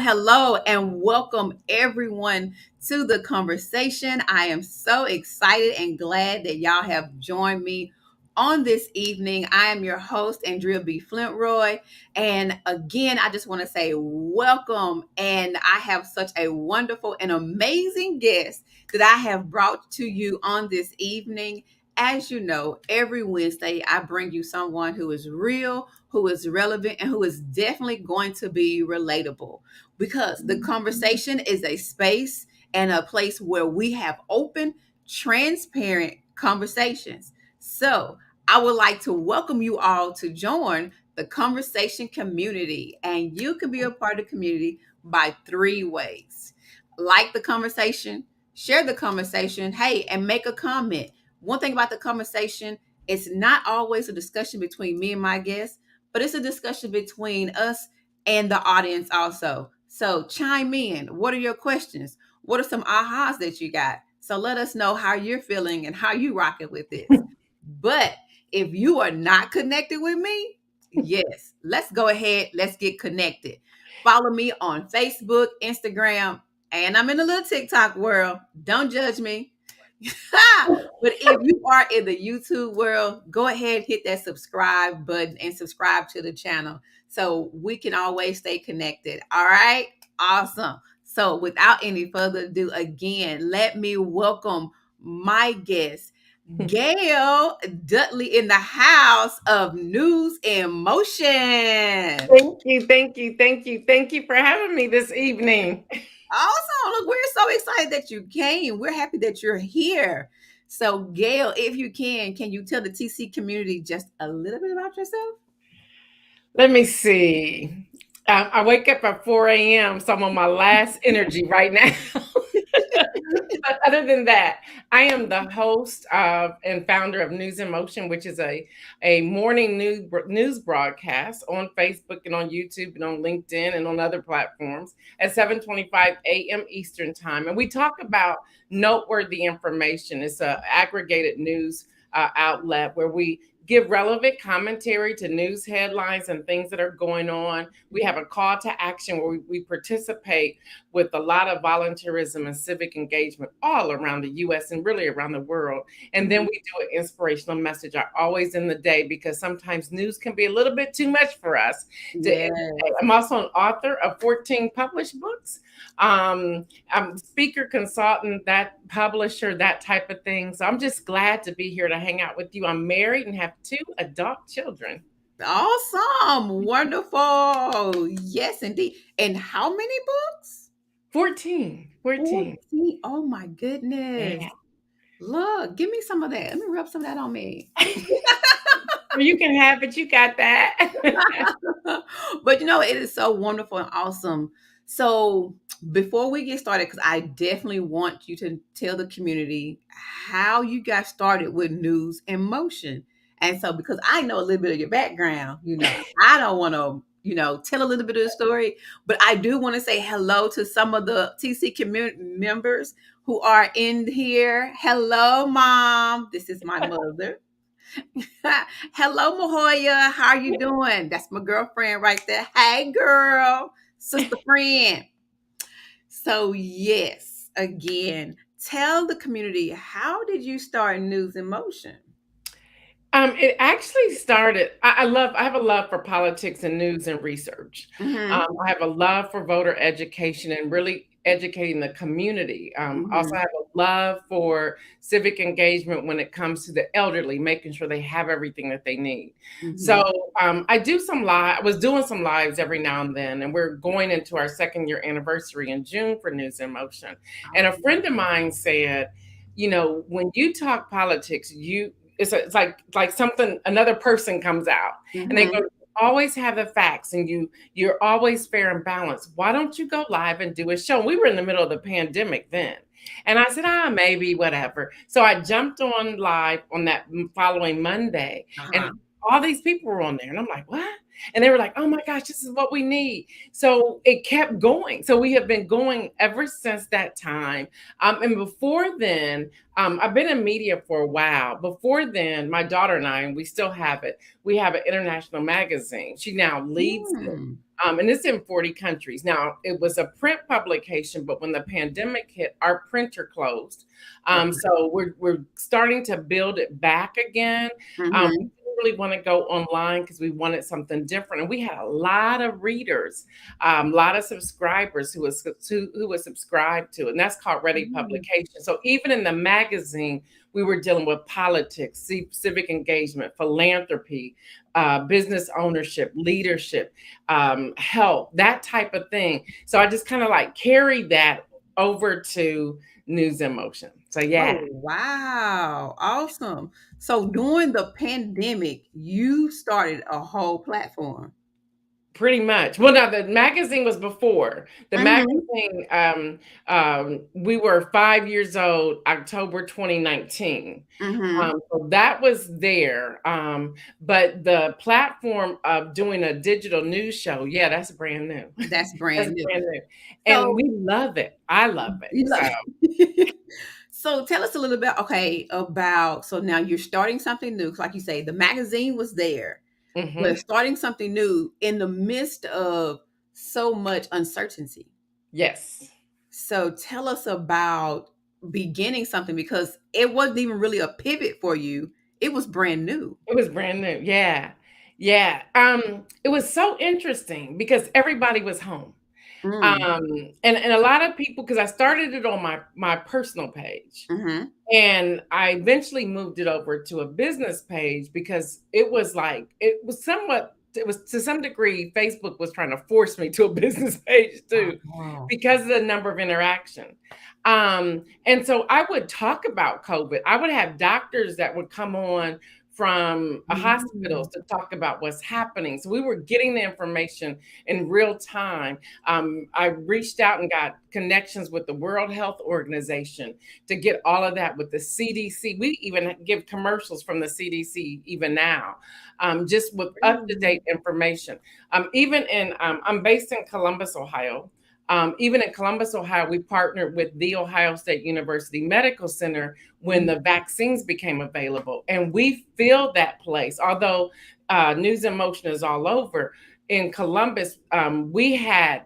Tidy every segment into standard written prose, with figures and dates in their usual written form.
Hello, and welcome everyone to the conversation. I am so excited and glad that y'all have joined me on this evening. I am your host, Andrea B. Flintroy. And again, I just want to say welcome. And I have such a wonderful and amazing guest that I have brought to you on this evening. As you know, every Wednesday, I bring you someone who is real, who is relevant, and who is definitely going to be relatable because the conversation is a space and a place where we have open, transparent conversations. So, I would like to welcome you all to join the conversation community, and you can be a part of the community by three ways: like the conversation, share the conversation, hey, and make a comment. One thing about the conversation, it's not always a discussion between me and my guests, but it's a discussion between us and the audience also. So chime in. What are your questions? What are some ahas that you got? So let us know how you're feeling and how you rock it with this. But if you are not connected with me, yes, let's go ahead. Let's get connected. Follow me on Facebook, Instagram, and I'm in the little TikTok world. Don't judge me. But if you are in the YouTube world, go ahead, hit that subscribe button and subscribe to the channel so we can always stay connected. All right. Awesome. So without any further ado, again, let me welcome my guest, Gail Dudley, in the house of News in Motion. Thank you for having me this evening. Awesome. Look, we're so excited that you came. We're happy that you're here. So, Gail, if you can you tell the TC community just a little bit about yourself? Let me see. I wake up at 4 a.m., so I'm on my last energy right now. But other than that, I am the host of and founder of News in Motion, which is a morning news broadcast on Facebook and on YouTube and on LinkedIn and on other platforms at 7:25 a.m. Eastern Time. And we talk about noteworthy information. It's an aggregated news outlet where we give relevant commentary to news headlines and things that are going on. We have a call to action where we participate with a lot of volunteerism and civic engagement all around the U.S. and really around the world. And then we do an inspirational message always in the day because sometimes news can be a little bit too much for us. Yes. I'm also an author of 14 published books. I'm speaker, consultant, that publisher, that type of thing. So I'm just glad to be here to hang out with you. I'm married and have 2 adult children. Awesome. Wonderful. Yes, indeed. And how many books? 14. Oh my goodness. Yeah. Look, give me some of that. Let me rub some of that on me. You can have it. You got that. But it is so wonderful and awesome. So before we get started, because I definitely want you to tell the community how you got started with News in Motion. And so because I know a little bit of your background, I don't want to, tell a little bit of the story, but I do want to say hello to some of the TC community members who are in here. Hello, Mom. This is my mother. Hello, Mahoya. How are you doing? That's my girlfriend right there. Hey, girl, sister friend. So, yes, again, tell the community, how did you start News in Motion? It actually started. I have a love for politics and news and research. I have a love for voter education and really educating the community. Also, I have a love for civic engagement when it comes to the elderly, making sure they have everything that they need. So I do some live. I was doing some lives every now and then, and we're going into our 2nd year anniversary in June for News in Motion. And a friend of mine said, when you talk politics, it's like something, another person comes out and they go, always have the facts and you're always fair and balanced. Why don't you go live and do a show? We were in the middle of the pandemic then. And I said, maybe, whatever. So I jumped on live on that following Monday, and Uh-huh. all these people were on there. And I'm like, what? And they were like, oh my gosh, this is what we need. So it kept going. So we have been going ever since that time. And before then, I've been in media for a while. Before then, my daughter and we still have it, we have an international magazine. She now leads it. Hmm. And it's in 40 countries. Now, it was a print publication, but when the pandemic hit, our printer closed. Okay. So we're starting to build it back again. We Mm-hmm. didn't really want to go online because we wanted something different. And we had a lot of readers, a lot of subscribers who was subscribed to, and that's called Ready Publication. So even in the magazine, we were dealing with politics, civic engagement, philanthropy, business ownership, leadership, health, that type of thing. So I just kind of like carried that over to News in Motion. So Oh, yeah. wow. Awesome. So during the pandemic, you started a whole platform. Pretty much. Well, now the magazine was before. The Mm-hmm. magazine, we were 5 years old, October 2019. Mm-hmm. So that was there. But the platform of doing a digital news show, yeah, that's brand new. That's That's brand new. brand new. And So we love it. I love it. you So, love so tell us a little bit, okay, about so now you're starting something new. 'Cause like you say, the magazine was there, but mhm. starting something new in the midst of so much uncertainty. Yes. So tell us about beginning something because it wasn't even really a pivot for you. It was brand new. It was brand new. Yeah. Yeah. It was so interesting because everybody was home. Mm. And a lot of people, because I started it on my personal page, Mm-hmm. and I eventually moved it over to a business page because it was to some degree, Facebook was trying to force me to a business page too, Oh. because of the number of interaction. And so I would talk about COVID. I would have doctors that would come on from Mm. hospitals to talk about what's happening. So we were getting the information in real time. I reached out and got connections with the World Health Organization to get all of that with the CDC. We even give commercials from the CDC even now, just with up to Really? date information. I'm based in Columbus, Ohio. Even in Columbus, Ohio, we partnered with the Ohio State University Medical Center when Mhm. the vaccines became available. And we filled that place. Although News in Motion is all over, in Columbus, we had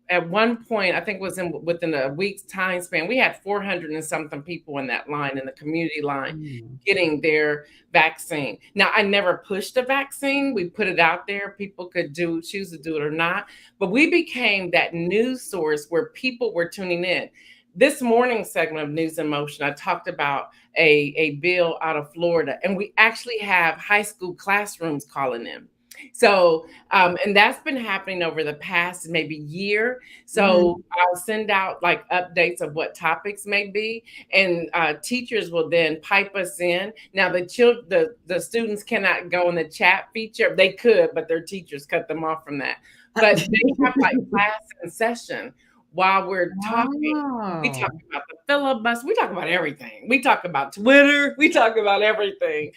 at one point, I think it was within a week's time span, we had 400 and something people in that line, in the community line, Mm. getting their vaccine. Now, I never pushed a vaccine. We put it out there. People could choose to do it or not. But we became that news source where people were tuning in. This morning segment of News in Motion, I talked about a bill out of Florida, and we actually have high school classrooms calling in. So, and that's been happening over the past maybe year. So Mhm. I'll send out like updates of what topics may be, and teachers will then pipe us in. Now the students cannot go in the chat feature. They could, but their teachers cut them off from that. But they have like class in session while we're talking. We talk Wow. about the filibuster. We talk about everything. We talk about Twitter. We talk about everything.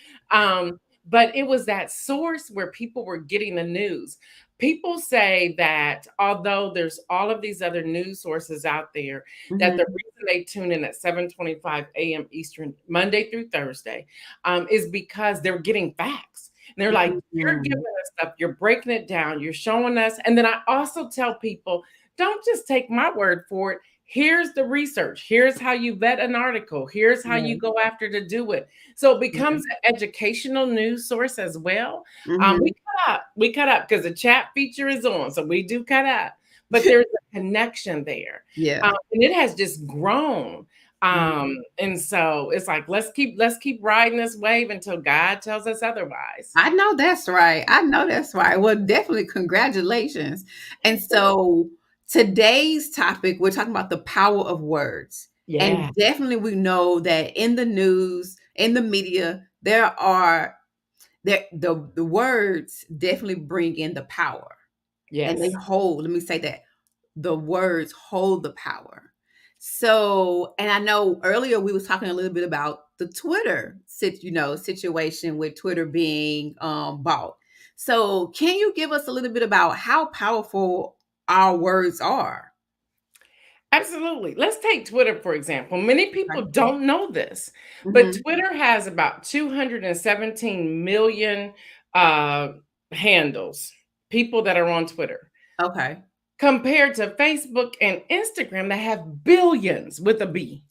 But it was that source where people were getting the news. People say that although there's all of these other news sources out there, that the Mhm. reason they tune in at 7:25 a.m. Eastern, Monday through Thursday, is because they're getting facts. And they're like, you're giving Mhm. us stuff, you're breaking it down, you're showing us. And then I also tell people, don't just take my word for it. Here's the research. Here's how you vet an article. Here's how you Yeah. go after to do it. So it Yeah. becomes an educational news source as well. We Mhm. cut up. We cut up because the chat feature is on. So we do cut up. But there's a connection there. Yeah. And it has just grown. Mhm. And so it's like let's keep riding this wave until God tells us otherwise. I know that's right. I know that's right. Well, definitely congratulations. And so today's topic, we're talking about the power of words. Yeah. And definitely we know that in the news, in the media, the words definitely bring in the power. And they Yes. hold, let me say that the words hold the power. So, and I know earlier we was talking a little bit about the Twitter situation with Twitter being bought. So, can you give us a little bit about how powerful our words are? Absolutely. Let's take Twitter, for example. Many Okay. people don't know this, but Mm-hmm. Twitter has about 217 million uh, handles, people that are on Twitter, Okay. compared to Facebook and Instagram that have billions with a B.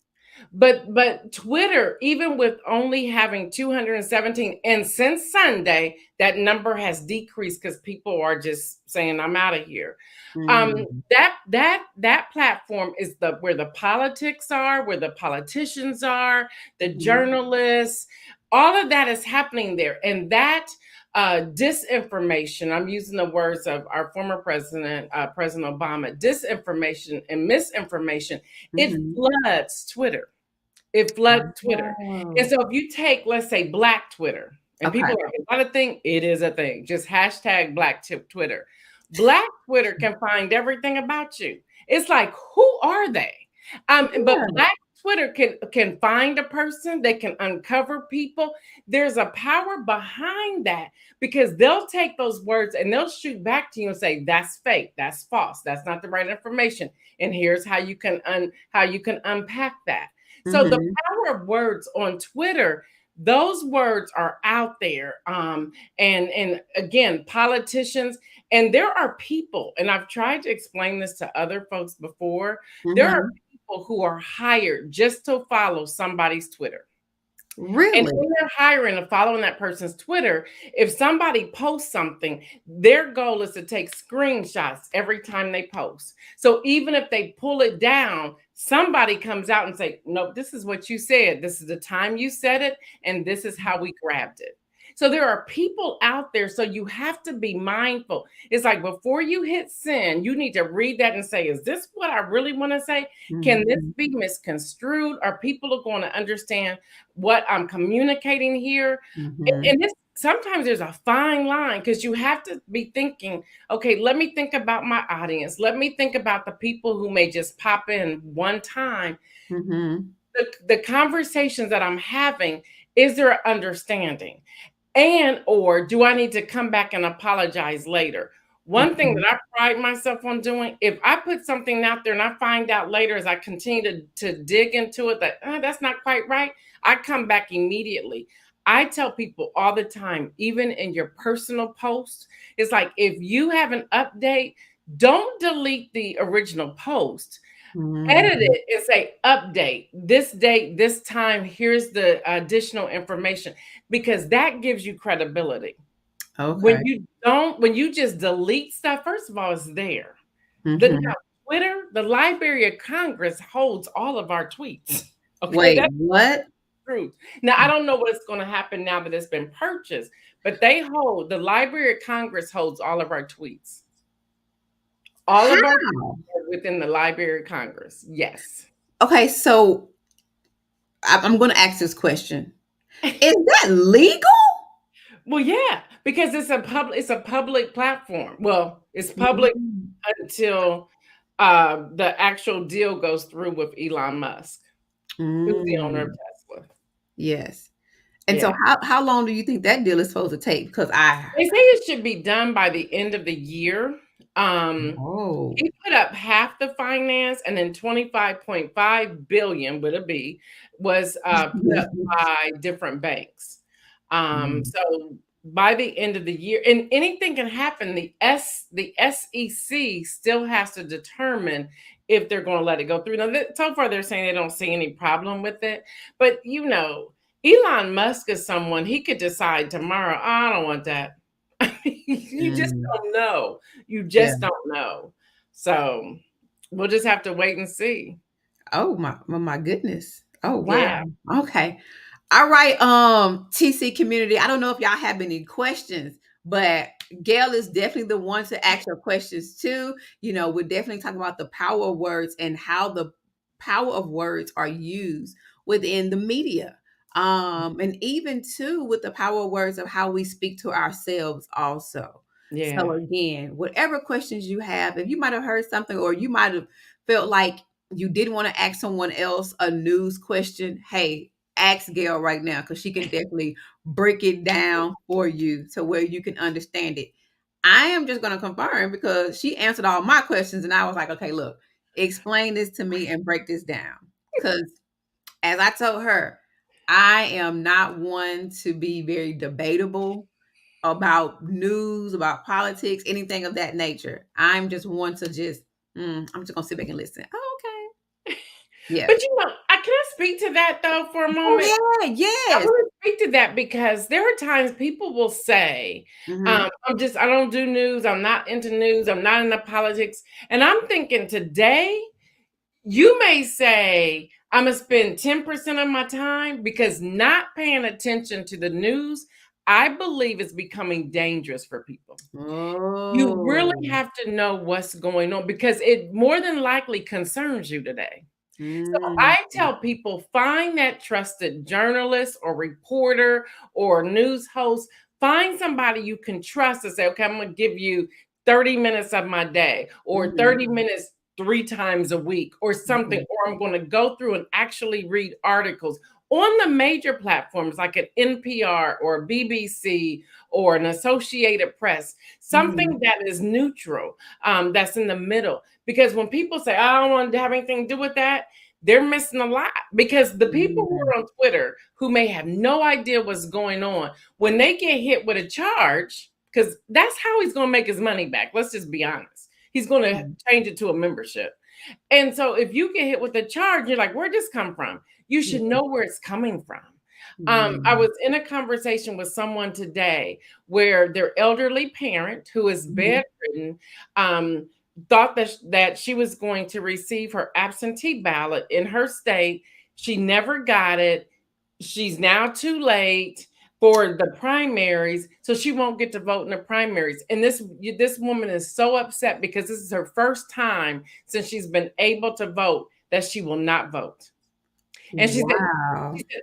But Twitter, even with only having 217, and since Sunday, that number has decreased because people are just saying, I'm out of here. Mm-hmm. That platform is the where the politics are, where the politicians are, the journalists, all of that is happening there. And that disinformation, I'm using the words of our former president, President Obama, disinformation and misinformation, it Mm-hmm. floods Twitter. It floods Twitter. And Oh, so if you take, let's say, Black Twitter, and okay. people are like, is that a thing? It is a thing. Just hashtag Black Twitter. Black Twitter can find everything about you. It's like, who are they? But Yeah. Black Twitter can find a person, they can uncover people. There's a power behind that because they'll take those words and they'll shoot back to you and say, that's fake, that's false, that's not the right information. And here's how you can unpack that. So the Mm-hmm. power of words on Twitter, those words are out there. And again, politicians, and there are people, and I've tried to explain this to other folks before. There are Mm-hmm. people who are hired just to follow somebody's Twitter. And Really? in their hiring and following that person's Twitter, if somebody posts something, their goal is to take screenshots every time they post. So even if they pull it down, somebody comes out and say, "Nope, this is what you said. This is the time you said it, and this is how we grabbed it." So there are people out there, so you have to be mindful. It's like before you hit send, you need to read that and say, "Is this what I really want to say? Can this Mm-hmm. be misconstrued? Are people going to understand what I'm communicating here?" Mm-hmm. And this sometimes there's a fine line because you have to be thinking, okay, let me think about my audience. Let me think about the people who may just pop in one time. Mm-hmm. The conversations that I'm having, is there an understanding? And or do I need to come back and apologize later? One thing Mm-hmm. that I pride myself on doing, if I put something out there and I find out later as I continue to dig into it that that's not quite right, I come back immediately. I tell people all the time, even in your personal post, it's like if you have an update, don't delete the original post. Edit Mm-hmm. it and say update this date, this time. Here's the additional information because that gives you credibility. Okay. When you just delete stuff, first of all, it's there. The Mm-hmm. now, Twitter, the Library of Congress holds all of our tweets. Okay, Wait, that's what? the truth. Now, I don't know what's going to happen now that it's been purchased, but the Library of Congress holds all of our tweets. All of our How? tweets are within the Library of Congress. Yes. Okay, so I'm going to ask this question. Is that legal? Well, yeah, because it's a public platform. Well, it's public Mhm. until the actual deal goes through with Elon Musk, who's the owner of Mm, Tesla. yes. And so Yeah. how long do you think that deal is supposed to take? Because I They say it should be done by the end of the year. oh. He put up half the finance, and then 25.5 billion with a B was put up by different banks. Mm, So by the end of the year, and anything can happen. The SEC still has to determine if they're going to let it go through. Now, so far they're saying they don't see any problem with it, but Elon Musk is someone he could decide tomorrow. "Oh, I don't want that." You just mm. don't know. You Yeah. just don't know. So we'll just have to wait and see. Oh my goodness. Oh wow. Yeah. Okay. All right, TC community. I don't know if y'all have any questions, but Gail is definitely the one to ask your questions too. We're definitely talking about the power of words and how the power of words are used within the media. And even too with the power of words of how we speak to ourselves also. So Yeah. again, whatever questions you have, if you might have heard something or you might have felt like you didn't want to ask someone else a news question, hey, ask Gail right now because she can definitely break it down for you to where you can understand it. I am just going to confirm because she answered all my questions and I was like, okay, look, explain this to me and break this down. Because as I told her, I am not one to be very debatable about news, about politics, anything of that nature. I'm just one to just, I'm just gonna sit back and listen. Oh, okay. Yeah. But can I speak to that though for a moment? Oh yeah, I yes. want to speak to that because there are times people will say, Mm-hmm. I don't do news, I'm not into news, I'm not into politics. And I'm thinking today, you may say, I'm going to spend 10% of my time because not paying attention to the news, I believe is becoming dangerous for people. You really Oh. have to know what's going on because it more than likely concerns you today. So Mm-hmm. I tell people find that trusted journalist or reporter or news host. Find somebody you can trust and say, okay, I'm going to give you 30 minutes of my day or Mm-hmm. 30 minutes 3 times a week or something, or I'm going to go through and actually read articles on the major platforms like an NPR or BBC or an Associated Press, Mm-hmm. something that is neutral, that's in the middle. Because when people say, I don't want to have anything to do with that, they're missing a lot because the people who Mm-hmm. are on Twitter who may have no idea what's going on, when they get hit with a charge, because that's how he's going to make his money back. Let's just be honest. He's going to change it to a membership. And so if you get hit with a charge, you're like, where'd this come from? You should know where it's coming from. I was in a conversation with someone today where their elderly parent, who is Mm-hmm. bedridden, thought that she was going to receive her absentee ballot in her state. She never got it. She's now too late for the primaries, so she won't get to vote in the primaries. And this woman is so upset because this is her first time since she's been able to vote that she will not vote. And Wow. she said,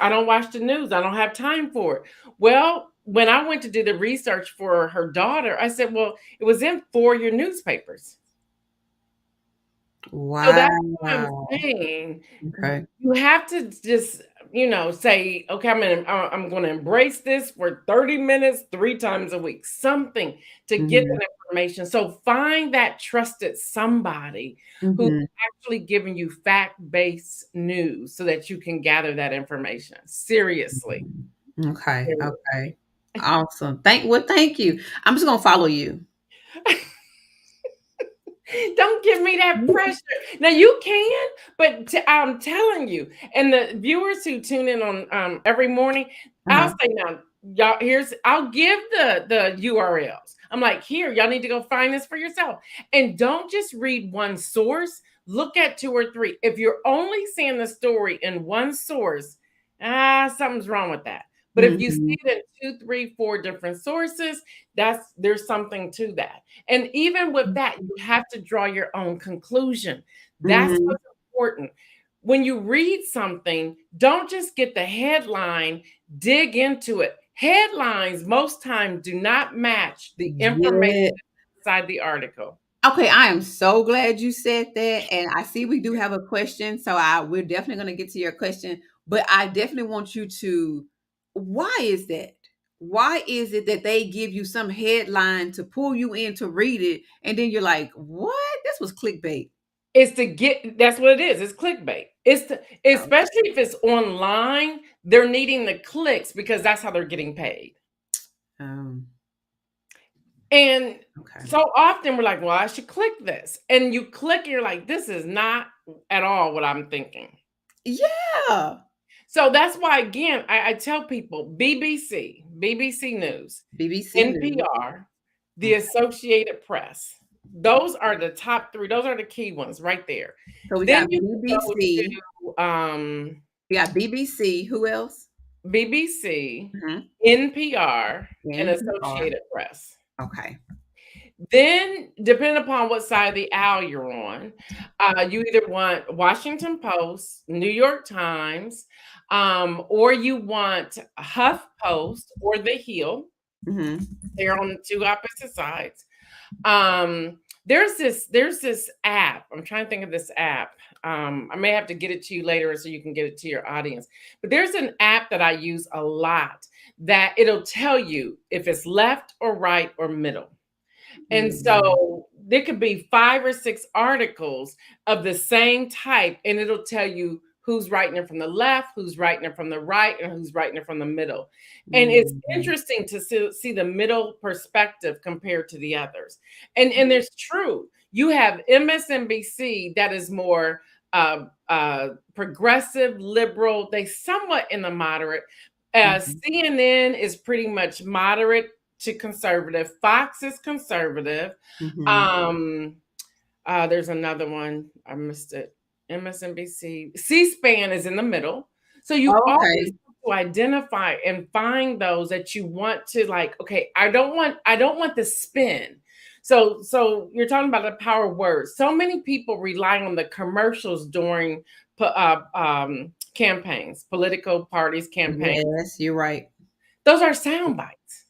I don't watch the news. I don't have time for it. Well, when I went to do the research for her daughter, I said, well, it was in 4 of your newspapers. So that's what I'm Wow. saying. Okay. You have to just, say, okay, I'm gonna embrace this for 30 minutes, 3 times a week, something to get Mm-hmm. that information. So find that trusted somebody who's Mm-hmm. actually giving you fact-based news so that you can gather that information. Seriously. Okay. Okay. Awesome. Thank you. I'm just gonna follow you. Don't give me that pressure. Now you can, but I'm telling you, and the viewers who tune in on every morning, I'll Uh-huh. say now, y'all. I'll give the URLs. I'm like, here, y'all need to go find this for yourself, and don't just read one source. Look at 2 or 3. If you're only seeing the story in one source, something's wrong with that. But if you see Mhm. it in 2, 3, 4 different sources, there's something to that. And even with that, you have to draw your own conclusion. That's Mhm. what's important. When you read something, don't just get the headline, dig into it. Headlines most times do not match the information Yeah. inside the article. Okay, I am so glad you said that, and I see we do have a question, so we're definitely gonna get to your question, but I definitely want you to why is that? Why is it that they give you some headline to pull you in to read it, and then you're like, "What? This was clickbait." It's to get that's what it is. It's clickbait. It's to, Oh, especially if it's online, they're needing the clicks because that's how they're getting paid. um, And okay. so often we're like, well, I should click this. And you click, and you're like, this is not at all what I'm thinking. Yeah. So that's why, again, I tell people BBC News, BBC News. NPR, the Okay. Associated Press. Those are the top 3. Those are the key ones right there. So we Then got you can go BBC. to We got BBC. Who else? BBC, Mhm. NPR, and NPR. Associated Press. Okay. Then, depending upon what side of the aisle you're on, you either want Washington Post, New York Times, or you want Huff Post or The Hill. Mhm. They're on the 2 opposite sides. There's this app. I'm trying to think of this app. I may have to get it to you later so you can get it to your audience. But there's an app that I use a lot that it'll tell you if it's left or right or middle. And Mm-hmm. so there could be 5 or 6 articles of the same type, and it'll tell you who's writing it from the left, who's writing it from the right, and who's writing it from the middle. And it's Mm-hmm. interesting to see the middle perspective compared to the others. And there's true. You have MSNBC that is more progressive, liberal. They somewhat in the moderate. CNN is pretty much moderate to conservative. Fox is conservative. Mm-hmm. Um, there's another one. I missed it. MSNBC. C-SPAN is in the middle. So you Oh, always okay. have to identify and find those that you want to like, okay, I don't want the spin. So you're talking about the power of words. So many people rely on the commercials during campaigns, political parties, campaigns. Yes, you're right. Those are sound bites.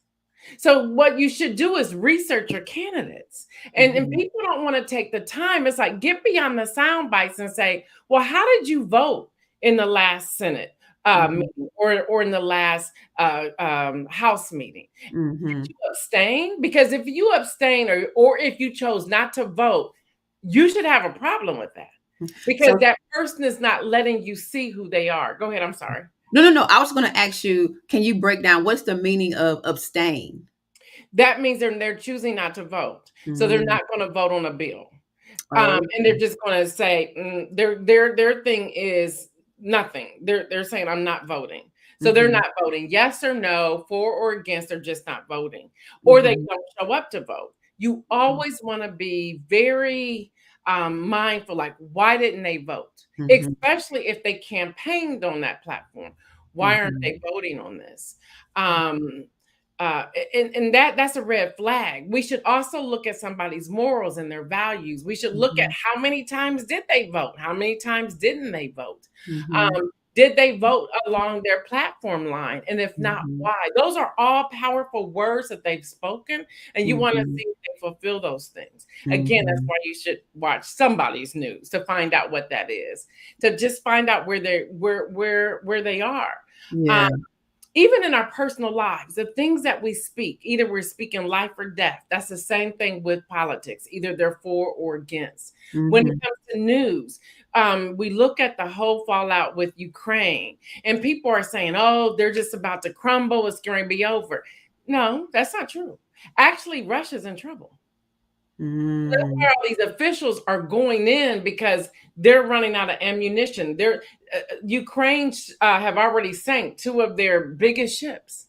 So what you should do is research your candidates. And Mm-hmm. people don't want to take the time. It's like get beyond the sound bites and say, well, how did you vote in the last Senate Mm-hmm. meeting or in the last House meeting? Mm-hmm. Did you abstain? Because if you abstain or if you chose not to vote, you should have a problem with that because So that person is not letting you see who they are. Go ahead. I'm sorry. no, no, no. I was going to ask you, can you break down what's the meaning of abstain? That means they're choosing not to vote. So they're Mm. not going to vote on a bill. And they're Okay. just going to say their thing is nothing. They're saying I'm not voting. So they're Mhm. not voting yes or no, for or against. They're just not voting, or they Mhm. don't show up to vote. You Mhm. always want to be very mindful. Like, why didn't they vote? Mhm. Especially if they campaigned on that platform. Why aren't Mhm. they voting on this? Um, and that's a red flag. We should also look at somebody's morals and their values. We should look at Mhm. how many times did they vote? How many times didn't they vote? Mhm. Did they vote along their platform line? And if not, Mhm. why? Those are all powerful words that they've spoken, and you want to Mhm. see if they fulfill those things. Again, that's Mhm. why you should watch somebody's news to find out what that is, to just find out where they are. Um, Yeah. even in our personal lives, the things that we speak, either we're speaking life or death. That's the same thing with politics. Either they're for or against. When it Mhm. comes to news, we look at the whole fallout with Ukraine, and people are saying, "Oh, they're just about to crumble. It's going to be over." No, that's not true. Actually, Russia's in trouble. That's why Mm. all these officials are going in because they're running out of ammunition. Ukraine have already sank 2 of their biggest ships.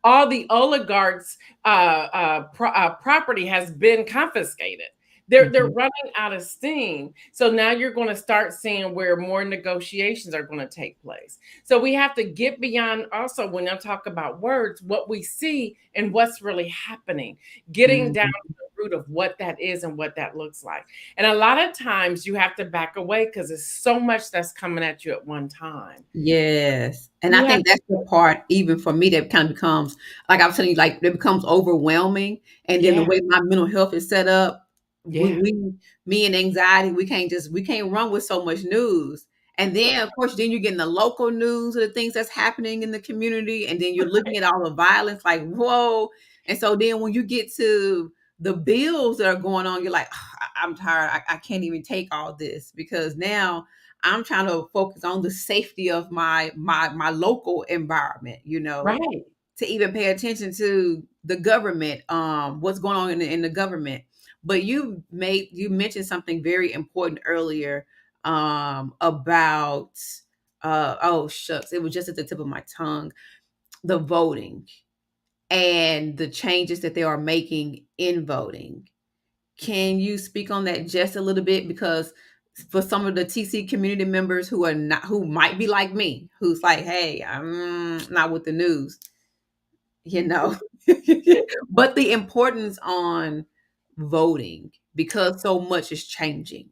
All the oligarchs' property has been confiscated. They're Mhm. running out of steam. So now you're going to start seeing where more negotiations are going to take place. So we have to get beyond also when I talk about words, what we see and what's really happening, getting down Mhm. to the root of what that is and what that looks like. And a lot of times you have to back away because there's so much that's coming at you at one time. Yes. And I You have think to, that's the part, even for me, that kind of becomes, like I was telling you, like it becomes overwhelming. And then the yeah, way my mental health is set up, yeah, me and anxiety, we can't run with so much news. And then, of course, then you're getting the local news of the things that's happening in the community. And then you're looking at all the violence, like, whoa. And so then when you get to the bills that are going on, you're like, I'm tired. I can't even take all this because now I'm trying to focus on the safety of my local environment, right. to even pay attention to the government, what's going on in the government. But you mentioned something very important earlier, about oh shucks, it was just at the tip of my tongue, the voting and the changes that they are making in voting. Can you speak on that just a little bit? Because for some of the TC community members who are not, who might be like me, who's like, hey, I'm not with the news, you know, but the importance on voting because so much is changing.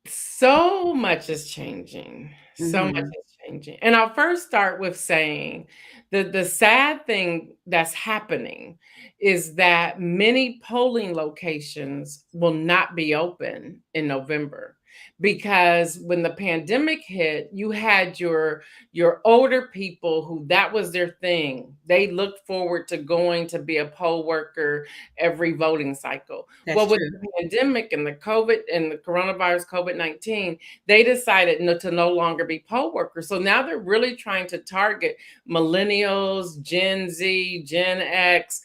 So much is changing. So much Hmm. is changing. And I'll first start with saying that the sad thing that's happening is that many polling locations will not be open in November. because when the pandemic hit, you had your older people who that was their thing. They looked forward to going to be a poll worker every voting cycle. That's Well, with true. the pandemic and the COVID and the coronavirus COVID-19, they decided to no longer be poll workers. So now they're really trying to target millennials, Gen Z, Gen X,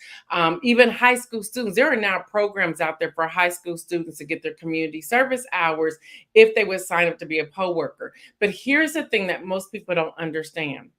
even high school students. There are now programs out there for high school students to get their community service hours if they would sign up to be a poll worker. But here's the thing that most people don't understand.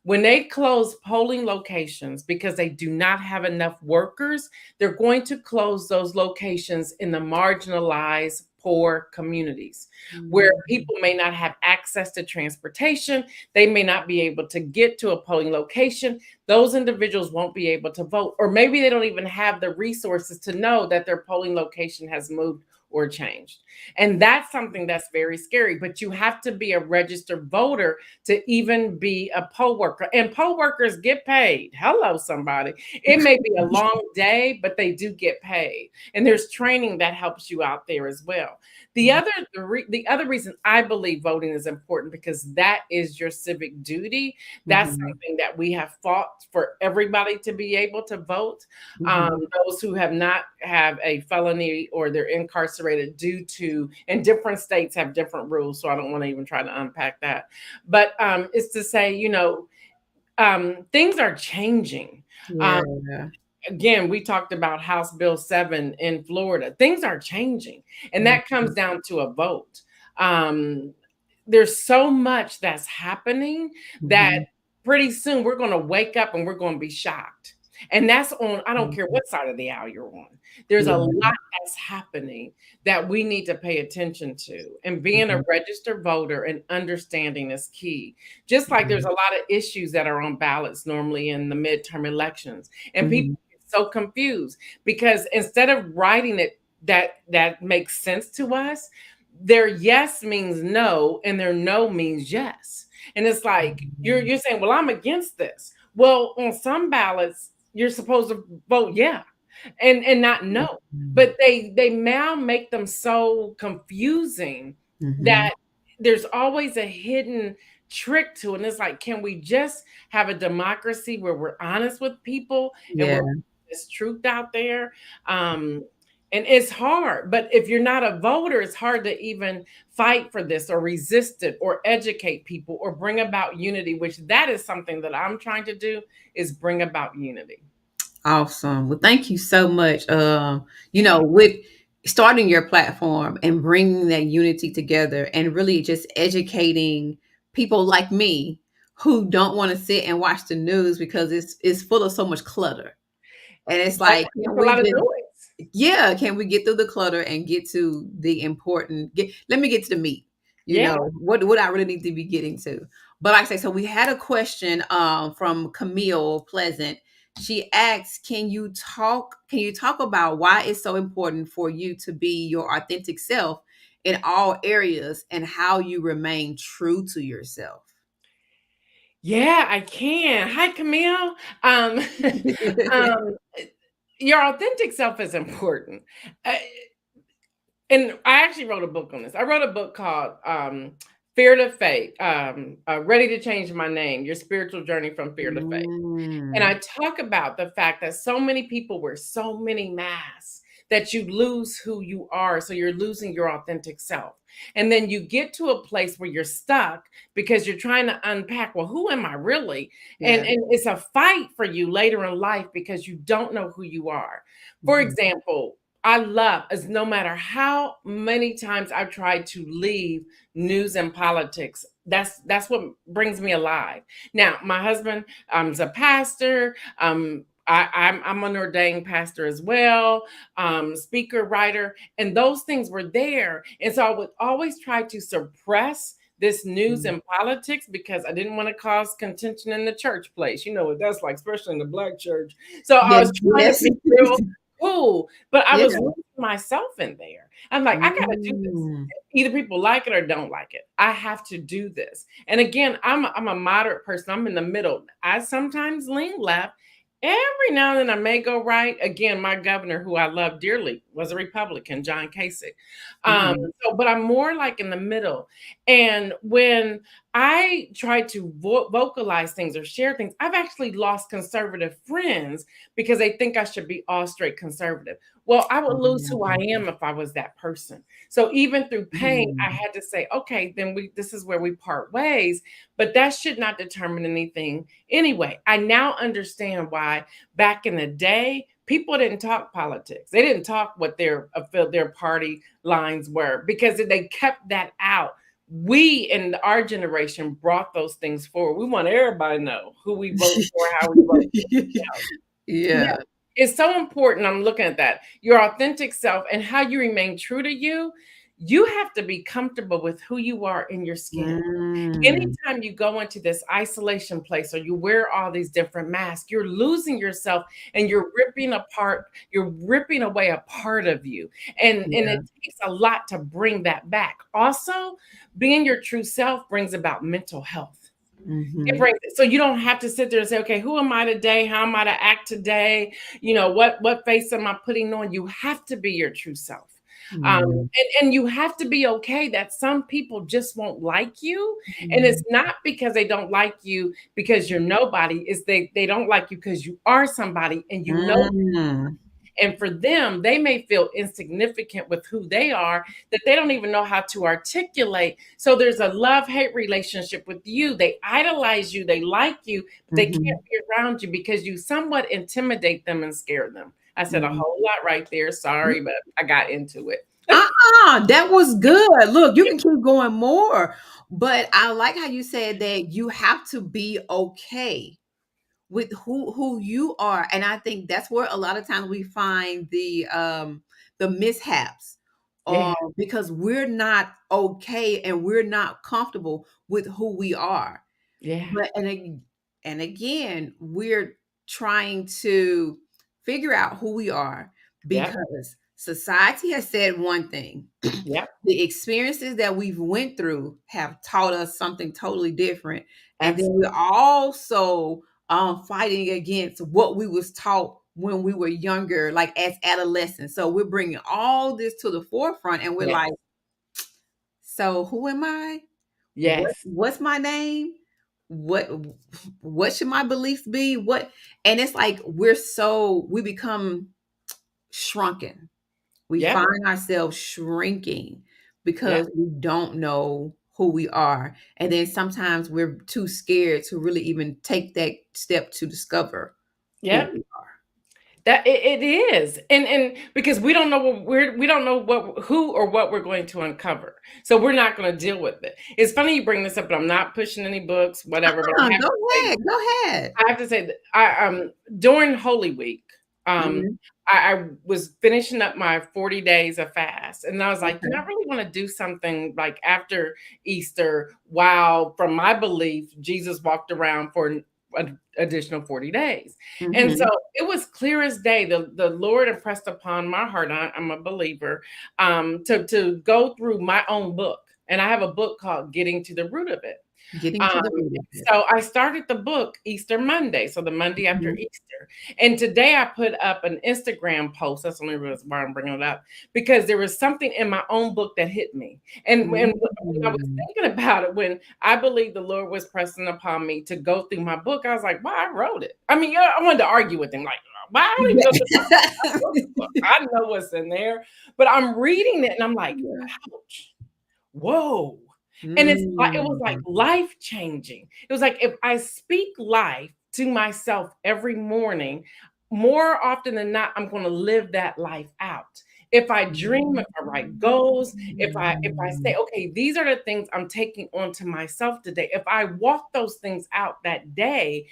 When they close polling locations because they do not have enough workers, they're going to close those locations in the marginalized poor communities where Mhm. people may not have access to transportation. They may not be able to get to a polling location. Those individuals won't be able to vote, or maybe they don't even have the resources to know that their polling location has moved or changed. And that's something that's very scary. But you have to be a registered voter to even be a poll worker. And poll workers get paid. Hello, somebody. It may be a long day, but they do get paid. And there's training that helps you out there as well. The other reason I believe voting is important because that is your civic duty. That's Mhm. something that we have fought for everybody to be able to vote. Mhm. Those who have not have a felony or they're incarcerated due to, and different states have different rules, so I don't want to even try to unpack that. But it's to say, things are changing. Um, Yeah. Again, we talked about House Bill 7 in Florida. Things are changing, and that comes Mhm. down to a vote. Um, there's so much that's happening that Mhm. pretty soon we're going to wake up and we're going to be shocked. And that's on, I don't care Mhm. what side of the aisle you're on. There's a Yeah. lot that's happening that we need to pay attention to. And being a Mhm. registered voter and understanding is key. Just like there's Mhm. a lot of issues that are on ballots normally in the midterm elections. And people Mhm. get so confused because instead of writing it that makes sense to us, their yes means no and their no means yes. And it's like Mhm. you're saying, well, I'm against this. Well, on some ballots, you're supposed to vote yeah and not no. Mhm. But they now make them so confusing Mhm. that there's always a hidden trick to it. And it's like, can we just have a democracy where we're honest with people and Yeah. we're there's truth out there? And it's hard, but if you're not a voter, it's hard to even fight for this or resist it or educate people or bring about unity, which that is something that I'm trying to do is bring about unity. Awesome. Well, thank you so much. With starting your platform and bringing that unity together and really just educating people like me who don't want to sit and watch the news because it's full of so much clutter. And it's like, It's can a we lot of just noise. yeah, can we get through the clutter and get to the important let me get to the meat. Yeah. What I really need to be getting to. But like I say, so we had a question from Camille Pleasant. She asks, can you talk about why it's so important for you to be your authentic self in all areas and how you remain true to yourself? Yeah, I can. Hi, Camille. Um, um, your authentic self is important. Uh, and I actually wrote a book on this. I wrote a book called Fear to Faith, Ready to Change My Name, Your Spiritual Journey from Fear to Faith. And I Mm, talk about the fact that so many people wear so many masks that you lose who you are. So you're losing your authentic self. And then you get to a place where you're stuck because you're trying to unpack, well, who am I really? yeah. And it's a fight for you later in life because you don't know who you are. For Mhm. example, I love as no matter how many times I've tried to leave news and politics, that's what brings me alive. Now, my husband is a pastor. I'm an ordained pastor as well, speaker, writer, and those things were there. And so I would always try to suppress this news Mm. and politics because I didn't want to cause contention in the church place. You know what that's like, especially in the black church. So I Yes, was trying to yes. be real cool, but I was Yeah. losing myself in there. I'm like, I gotta do this. Mm. Either people like it or don't like it. I have to do this. And again, I'm a moderate person. I'm in the middle. I sometimes lean left, Every now and then I may go right. Again, my governor, who I love dearly, was a Republican, John Kasich. Mhm. But I'm more like in the middle. And when I try to vocalize things or share things, I've actually lost conservative friends because they think I should be all straight conservative. Well, I would lose who I am if I was that person. So even through pain, I Mhm. had to say, okay, then this is where we part ways. But that should not determine anything anyway. I now understand why back in the day, people didn't talk politics. They didn't talk what their party lines were because they kept that out. We in our generation brought those things forward. We want everybody to know who we vote for, how we vote. Yeah, Yeah. it's so important. I'm looking at that. Your authentic self and how you remain true to you. You have to be comfortable with who you are in your skin. Mm. Anytime you go into this isolation place or you wear all these different masks, you're losing yourself and you're ripping away a part of you. And Yeah. it takes a lot to bring that back. Also, being your true self brings about mental health. It Mhm. brings it. So you don't have to sit there and say, okay, who am I today? How am I to act today? What face am I putting on? You have to be your true self. Mm. And you have to be okay that some people just won't like you. And it's Mhm. not because they don't like you because you're nobody. It's they don't like you because you are somebody and you know. Mm. And for them, they may feel insignificant with who they are, that they don't even know how to articulate. So there's a love hate relationship with you. They idolize you, they like you, but they can't Mhm. be around you because you somewhat intimidate them and scare them. I said a Mhm. whole lot right there. Sorry, but I got into it. That was good. Look, you can keep going more, but I like how you said that you have to be okay with who you are, and I think that's where a lot of times we find the mishaps, Yeah, because we're not okay and we're not comfortable with who we are. yeah, But and again, we're trying to figure out who we are yep, because society has said one thing. yep, The experiences that we've went through have taught us something totally different. And then we're absolutely. also fighting against what we was taught when we were younger, like as adolescents. So we're bringing all this to the forefront and we're Yes, like, so who am I? yes, What's my name? What what should my beliefs be? What and it's like we become shrunken. We yep, find ourselves shrinking yep, because we don't know who we are. And then sometimes we're too scared to really even take that step to discover who yep. we are. That it is, and because we don't know what who or what we're going to uncover, so we're not going to deal with it. It's funny you bring this up, but I'm not pushing any books, whatever. But Go ahead. Go ahead. I have to say that I during Holy Week, um, Mhm. I was finishing up my 40 days of fast, and I was like, Okay. I really want to do something like after Easter. Wow, from my belief, Jesus walked around for an additional 40 days, and so Mhm. it was clear as day. The Lord impressed upon my heart. I'm a believer, to go through my own book, and I have a book called "Getting to the Root of It." Getting Um, to the root of it. so I started the book Easter Monday, so the Monday after Mhm. Easter. And today I put up an Instagram post. That's the only reason why I'm bringing it up because there was something in my own book that hit me. And when I was Mm. thinking about it, when I believe the Lord was pressing upon me to go through my book, I was like, "Wow, I wrote it." I mean, yeah, I wanted to argue with him, like, "Why I don't even go through my book? I wrote the book. I know what's in there." But I'm reading it and I'm like, Yeah. "Ouch." Whoa. And it was like Mm. life changing. It was like if I speak life to myself every morning, more often than not, I'm going to live that life out. If I dream, if I write goals, if I say, Mm. okay, these are the things I'm taking on to myself today. If I walk those things out that day,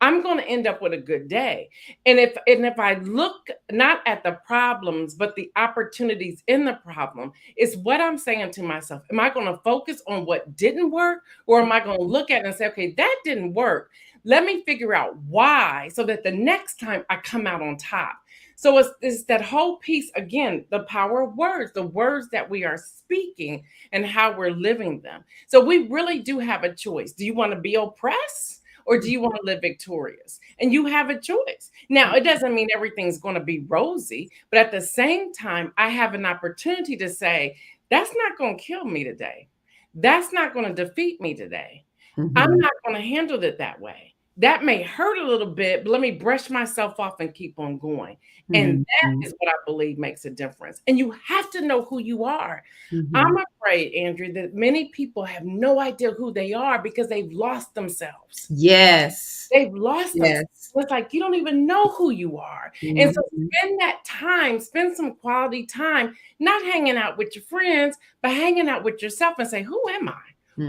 I'm going to end up with a good day. And if I look not at the problems, but the opportunities in the problem, it's what I'm saying to myself. Am I going to focus on what didn't work? Or am I going to look at it and say, okay, that didn't work. Let me figure out why so that the next time I come out on top. So it's that whole piece again, the power of words, the words that we are speaking and how we're living them. So we really do have a choice. Do you want to be oppressed? or do you want to live victorious? And you have a choice. Now, it doesn't mean everything's going to be rosy, but at the same time, I have an opportunity to say, that's not going to kill me today. That's not going to defeat me today. I'm Mhm. not going to handle it that way. That may hurt a little bit, but let me brush myself off and keep on going. And that Mhm. is what I believe makes a difference. And you have to know who you are. I'm Mhm. afraid, Andrew, that many people have no idea who they are because they've lost themselves. Yes. They've lost themselves. Yes. It's like you don't even know who you are. And so Mhm. spend that time, spend some quality time, not hanging out with your friends, but hanging out with yourself and say, who am I?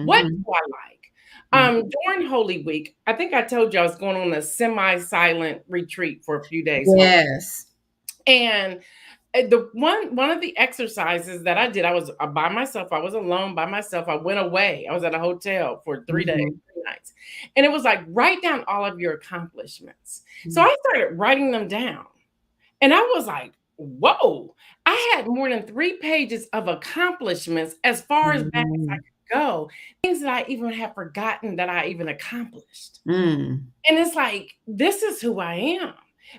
What Mhm. do I like? Mhm. During Holy Week, I think I told you I was going on a semi-silent retreat for a few days. Yes. And the one of the exercises that I did, I was by myself. I was alone by myself. I went away. I was at a hotel for 3 days, Mhm. 3 nights, and it was like write down all of your accomplishments. So Mhm. I started writing them down, and I was like, "Whoa!" I had more than 3 pages of accomplishments as far as back as I Mhm. could go. Things that I even had forgotten that I even accomplished. Mm. And it's like, this is who I am.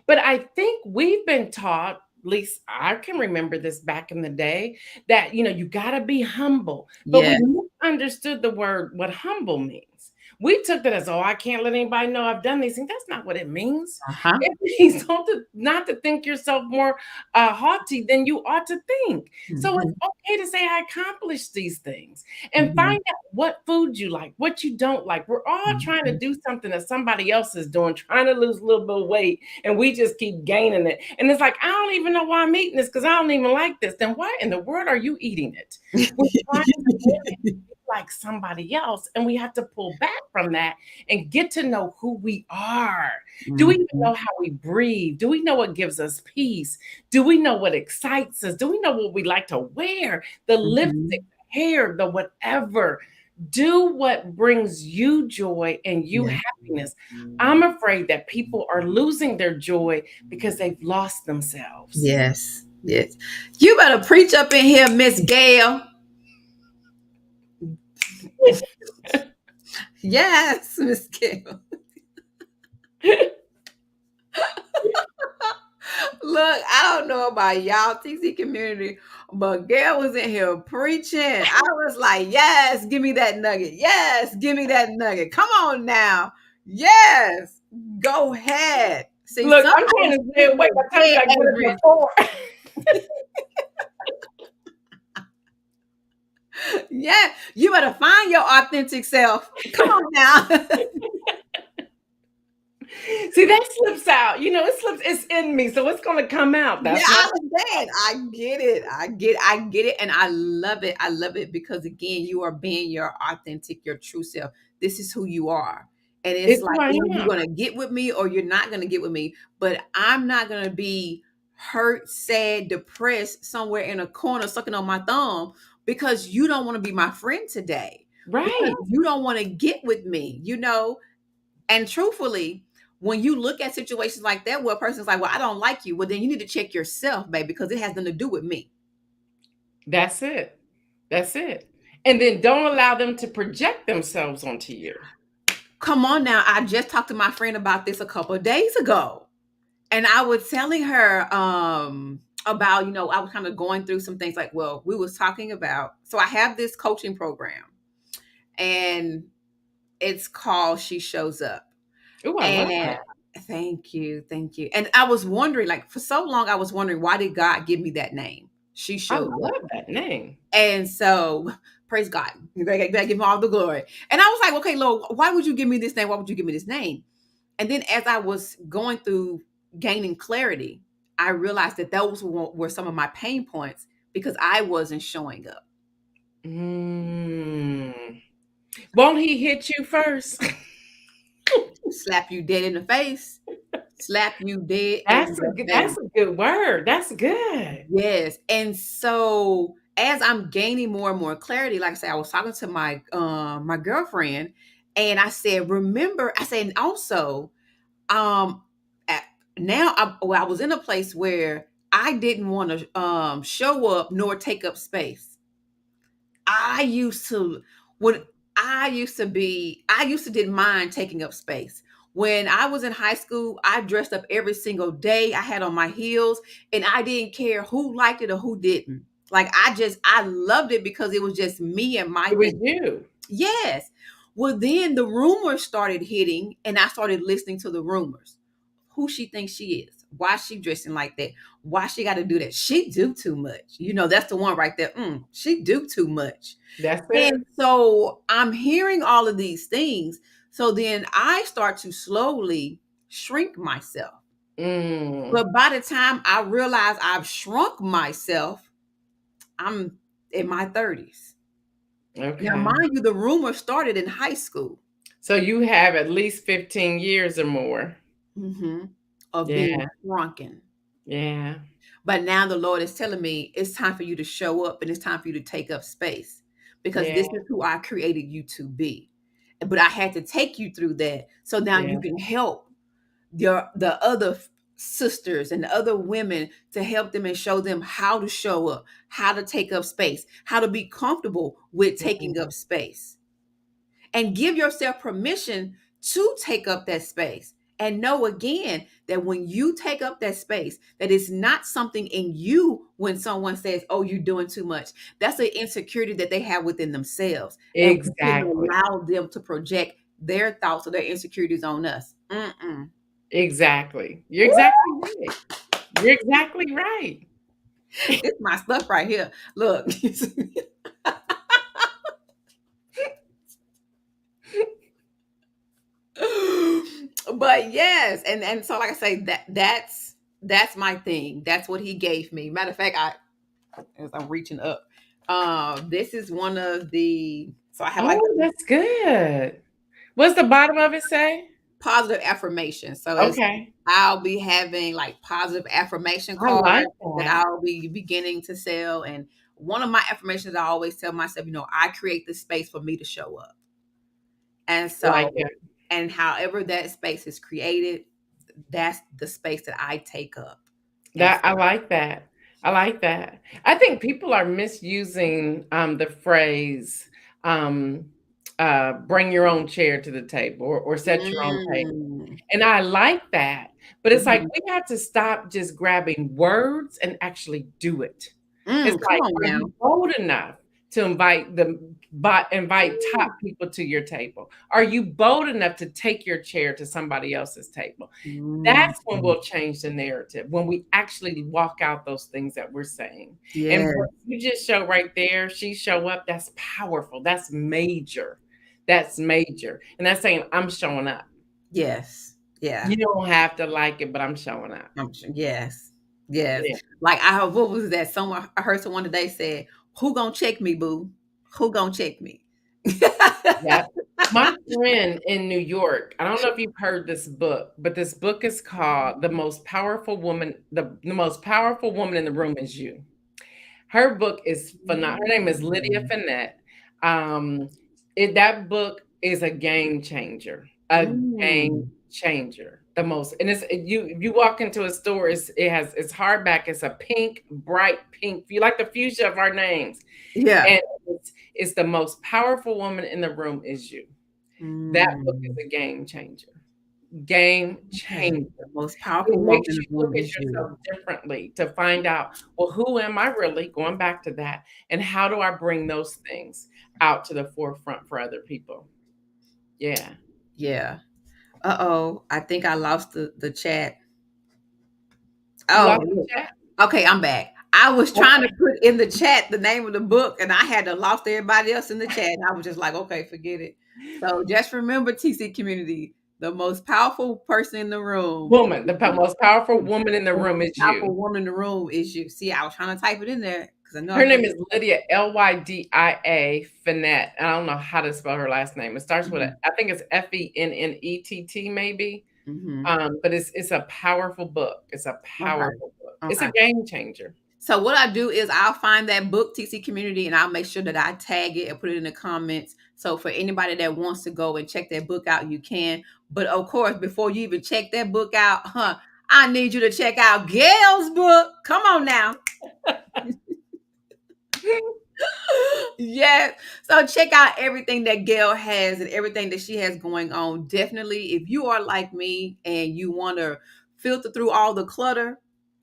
But I think we've been taught, at least I can remember this back in the day, that you got to be humble. But we Yes. understood the word what humble means. We took that as, oh, I can't let anybody know I've done these things. That's not what it means. Uh-huh. It means not to think yourself more haughty than you ought to think. So it's Mhm. okay to say I accomplished these things and Mhm. find out what food you like, what you don't like. We're all trying to Mhm. do something that somebody else is doing, trying to lose a little bit of weight, and we just keep gaining it. And it's like, I don't even know why I'm eating this because I don't even like this. Then why in the world are you eating it? We're trying to mimic like somebody else, and we have to pull back from that and get to know who we are. Do we even Mhm. know how we breathe? Do we know what gives us peace? Do we know what excites us? Do we know what we like to wear? The lipstick, Mhm. the hair, the whatever. Do what brings you joy and you Yeah. happiness. I'm afraid that people are losing their joy because they've lost themselves. Yes. Yes. You better preach up in here, Miss Gail. Yes, Miss Gail. Look, I don't know about y'all, TC community, but Gail was in here preaching. I was like, yes, give me that nugget. Yes, give me that nugget. Come on now. Yes, go ahead. See, Look, I'm trying somebody to stay needs awake. to I told you say, I get it Adrian. before. Yeah, you better find your authentic self. Come on now. See, that slips out. It slips, it's in me, so it's gonna come out. Yeah, That's not I understand. I get it. I get it. And I love it. I love it because again, you are being your authentic, your true self. This is who you are. And it's it's like who I either you're am. gonna get with me or you're not gonna get with me. But I'm not gonna be hurt, sad, depressed somewhere in a corner sucking on my thumb because you don't want to be my friend today. Because Right. you don't want to get with me. And truthfully, when you look at situations like that where a person's like, well, I don't like you, well, then you need to check yourself, baby, because it has nothing to do with me. That's it. That's it. And then don't allow them to project themselves onto you. Come on now. I just talked to my friend about this a couple of days ago. And I was telling her about, I was kind of going through some things like, well, we was talking about, so I have this coaching program and it's called She Shows Up. Oh, I love And that. thank you, thank you. And I was wondering, like, for so long, I was wondering, why did God give me that name? She I shows up. love that name. And so, praise God. They give him all the glory. And I was like, okay, Lord, why would you give me this name? Why would you give me this name? And then as I was going through gaining clarity, I realized that those were some of my pain points because I wasn't showing up. Mm. Won't he hit you first? Slap you dead in the face. Slap you dead in That's a the good. face. That's a good word. That's good. Yes. And so as I'm gaining more and more clarity, like I said, I was talking to my girlfriend and I said, remember, I said, and also, um at, now I was in a place where I didn't want to show up nor take up space. I used to when I used to didn't mind taking up space. When I was in high school, I dressed up every single day. I had on my heels and I didn't care who liked it or who didn't. Like I loved it because it was just me and my It was thing. you. Yes. Well, then the rumors started hitting and I started listening to the rumors. Who she thinks she is? Why she dressing like that? Why she got to do that? She do too much. That's the one right there. She do too much. That's it. And so I'm hearing all of these things. So then I start to slowly shrink myself. Mm, But by the time I realize I've shrunk myself, I'm in my 30s. Now, okay. mind you, the rumor started in high school. So you have at least 15 years or more. hmm of being Yeah. shrunken. Yeah. But now the Lord is telling me it's time for you to show up and it's time for you to take up space because Yeah. this is who I created you to be. But I had to take you through that so now Yeah. you can help the other sisters and the other women to help them and show them how to show up, how to take up space, how to be comfortable with taking Mhm. up space and give yourself permission to take up that space and know again that when you take up that space that it's not something in you when someone says, oh, you're doing too much. That's an insecurity that they have within themselves and we shouldn't Exactly. allow them to project their thoughts or their insecurities on us. Mm-mm. Exactly. You're exactly right. You're exactly right. This my stuff right here. Look. But yes, and so like I say, that's my thing. That's what he gave me. Matter of fact, as I'm reaching up, this is one of the so I have like Oh, that's good. What's the bottom of it say? positive affirmations. So it's Okay. I'll be having like positive affirmation I cards like that that. I'll be beginning to sell. And one of my affirmations I always tell myself, I create this space for me to show up. And Like so, it. and however that space is created, that's the space that I take up. And That I like that. I like that. I think people are misusing the phrase um, bring your own chair to the table or set your own table. mm, And I like that. But it's like mhm. we have to stop just grabbing words and actually do it. It's Come like, on are now. you bold enough to invite top Mm, people to your table? Are you bold enough to take your chair to somebody else's table? mm, That's when we'll change the narrative, when we actually walk out those things that we're saying. And yes, what you just show right there, she show up, that's powerful. That's major. That's major. And that's saying, I'm showing up. yes, yeah. You don't have to like it, but I'm showing up. Yes, yes. Yeah. Like what was that? Someone I heard someone today said, "Who gonna check me, boo? Who gonna check me?" Yeah. My friend in New York, I don't know if you've heard this book, but this book is called The Most Powerful Woman in the Room Is You. Her book is phenomenal. Her name is Lydia Mm, Finette. Um, that book is a game changer. A game mm, changer. The most, and you walk into a store, it's hardback, it's a pink, bright pink. You like the fuchsia of our names. yeah. And it's the most powerful woman in the room is you. That book is Mm, a game changer. Game okay. changer. The most powerful It woman makes in you the look room at is you. yourself differently to find out, well, who am I really? Going back to that. And how do I bring those things out to the forefront for other people? Yeah. Yeah. Uh-oh. I think I lost the chat. You lost the Oh, chat? okay, I'm back. I was trying to Okay. put in the chat the name of the book, and I had to lost everybody else in the chat. And I was just like, okay, forget it. So just remember, TC community, the most powerful person in the room Woman, is you. most powerful woman in the The room most is you. powerful woman in the room is you. See, I was trying to type it in there because I know I Her name forget. is Lydia Lydia Finette. I don't know how to spell her last name. It starts with Mhm, I think it's Fennett maybe. mhm. But it's a powerful book. It's a Okay, powerful book. It's a okay. game changer. So what I do is I'll find that book TC community and I'll make sure that I tag it and put it in the comments. So for anybody that wants to go and check that book out, you can. But of course, before you even check that book out, I need you to check out Gail's book. Come on now. Yes. So check out everything that Gail has and everything that she has going on. Definitely, if you are like me and you want to filter through all the clutter,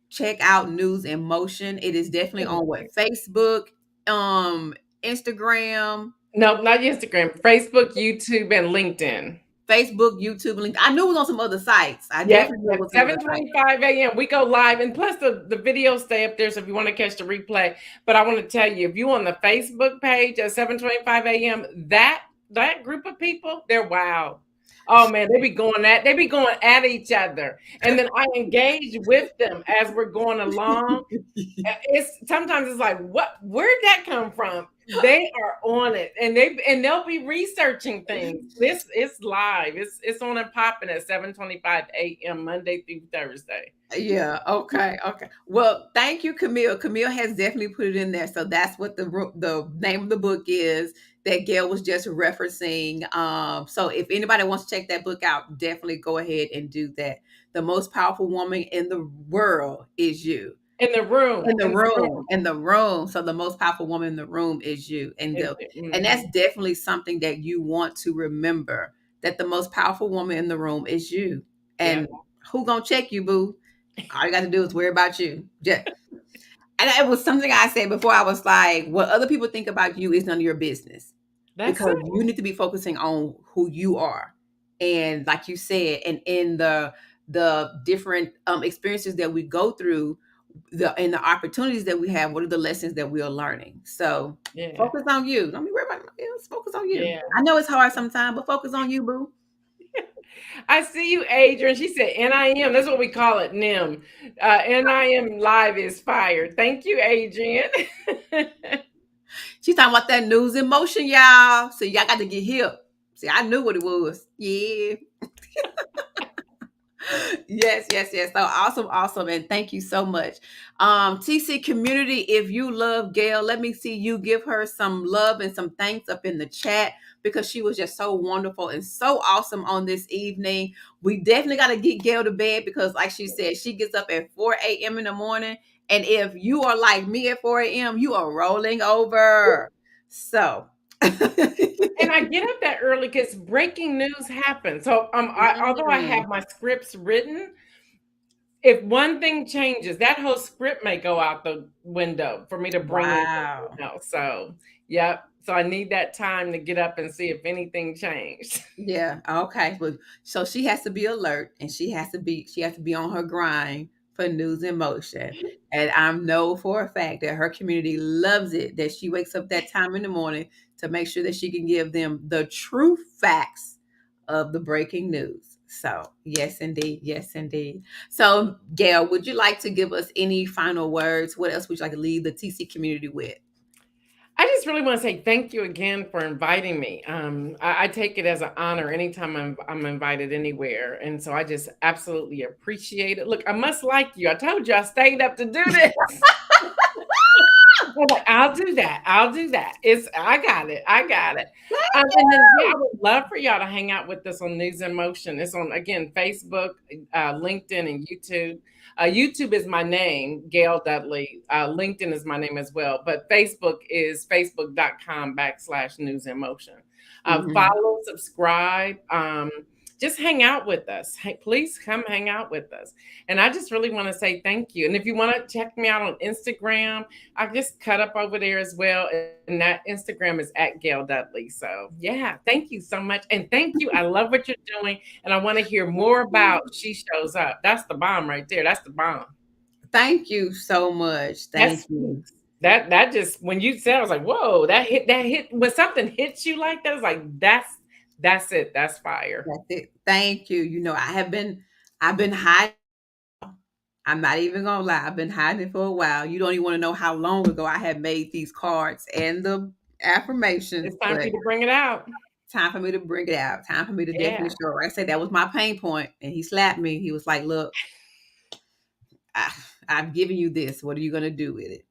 check out News in Motion. It is definitely on what, Facebook, um, Instagram, No, not Instagram, Facebook, YouTube, and LinkedIn. Facebook, YouTube, link. I knew it was on some other sites. I Yep, definitely knew it at was some other sites. 7:25 a.m. We go live, and plus the videos stay up there. So if you want to catch the replay, but I want to tell you, if you on the Facebook page at 7:25 a.m., that group of people, they're wow. Oh man, they be going at each other, and then I engage with them as we're going along. It's sometimes it's like, where'd that come from? They are on it, and they'll be researching things. This it's live. It's on and popping at 7:25 a.m. Monday through Thursday. Yeah. Okay. Okay. Well, thank you, Camille. Camille has definitely put it in there. So that's what the name of the book is that Gail was just referencing. So if anybody wants to check that book out, definitely go ahead and do that. The most powerful woman in the world is you. In the room, In the in the room. room, in the room. So the most powerful woman in the room is you. And that's Mhm. definitely something that you want to remember, that the most powerful woman in the room is you. And Yep, who gonna check you, boo? All you got to do is worry about you. Just, and it was something I said before. I was like, what other people think about you is none of your business, that's because it. you need to be focusing on who you are. And like you said, and in the different experiences that we go through, the opportunities that we have, what are the lessons that we are learning? So Yeah, focus on you. Don't be worried about anybody else. Focus on you. yeah. I know it's hard sometimes, but focus on you, boo. I see you, Adrian. She said NIM. That's what we call it, NIM. NIM live is fire. Thank you, Adrian. She's talking about that news in motion, y'all. So y'all got to get hip. See, I knew what it was. Yeah. Yes, yes, yes. So awesome, awesome. And thank you so much. TC community, if you love Gail, let me see you give her some love and some thanks up in the chat, because she was just so wonderful and so awesome on this evening. We definitely got to get Gail to bed, because like she said, she gets up at 4 a.m. in the morning. And if you are like me at 4 a.m., you are rolling over. So And I get up that early because breaking news happens. So although I Mm. have my scripts written, if one thing changes, that whole script may go out the window for me to bring in Wow. something else. So, yep. So I need that time to get up and see if anything changed. Yeah. Okay. Well, so she has to be alert, and she has to be on her grind for news in motion. And I know for a fact that her community loves it, that she wakes up that time in the morning to make sure that she can give them the true facts of the breaking news. So yes, indeed. Yes, indeed. So Gail, would you like to give us any final words? What else would you like to leave the TC community with? I just really want to say thank you again for inviting me. I take it as an honor anytime I'm invited anywhere. And so I just absolutely appreciate it. Look, I must like you. I told you I stayed up to do this. I'm like, I'll do that. I'll do that. I got it. I got it. And then yeah, I would love for y'all to hang out with us on News in Motion. It's on again Facebook, LinkedIn, and YouTube. YouTube is my name, Gail Dudley. LinkedIn is my name as well, but Facebook is facebook.com/News in Motion. Mhm. Follow, subscribe. Just hang out with us. Hey, please come hang out with us. And I just really want to say thank you. And if you want to check me out on Instagram, I just cut up over there as well. And that Instagram is at Gail Dudley. So yeah, thank you so much. And thank you. I love what you're doing. And I want to hear more about She Shows Up. That's the bomb right there. That's the bomb. Thank you so much. That's Thank you. that just when you said, I was like, whoa, that hit when something hits you like that, it's like that's it. That's fire. That's it. Thank you. I've been hiding. I'm not even gonna lie. I've been hiding for a while. You don't even want to know how long ago I had made these cards and the affirmations, It's time for but you to bring it out. time for me to bring it out. Time for me to definitely Yeah. show. Like I said, that was my pain point, and he slapped me. He was like, "Look, I, I've given you this. What are you gonna do with it?"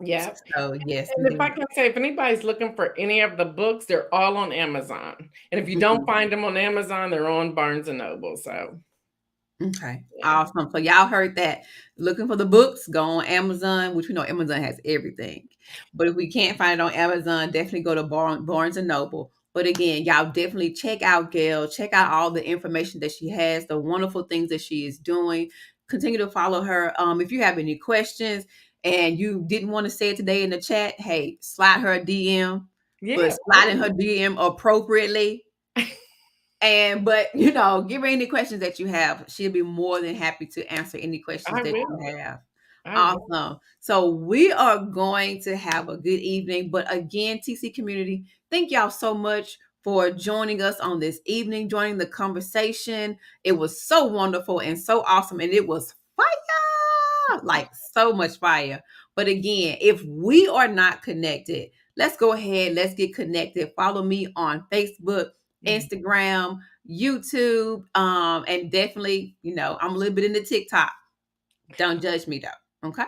Yeah. So yes, And if I indeed. can say, if anybody's looking for any of the books, they're all on Amazon. And if you don't Mhm. find them on Amazon, they're on Barnes and Noble. So Okay. Yeah. Awesome. So y'all heard that. Looking for the books, go on Amazon, which we know Amazon has everything. But if we can't find it on Amazon, definitely go to Barnes and Noble. But again, y'all definitely check out Gail. Check out all the information that she has, the wonderful things that she is doing. Continue to follow her. If you have any questions and you didn't want to say it today in the chat, hey, slide her a DM, but Yeah. slide in her DM appropriately. And but give her any questions that you have. She'll be more than happy to answer any questions I that you will. have. I will. Awesome. So we are going to have a good evening. But again, TC community, thank y'all so much for joining us on this evening, joining the conversation. It was so wonderful and so awesome. And it was fire, like so much fire. But again, if we are not connected, let's go ahead, let's get connected. Follow me on Facebook, Mm. Instagram, YouTube, and definitely, I'm a little bit into TikTok. Don't judge me though. Okay.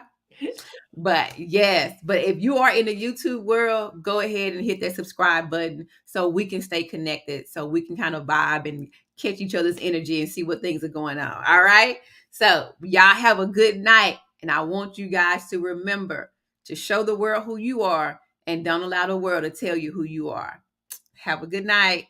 But yes, but if you are in the YouTube world, go ahead and hit that subscribe button so we can stay connected, so we can kind of vibe and catch each other's energy and see what things are going on. All right. So y'all have a good night. And I want you guys to remember to show the world who you are and don't allow the world to tell you who you are. Have a good night.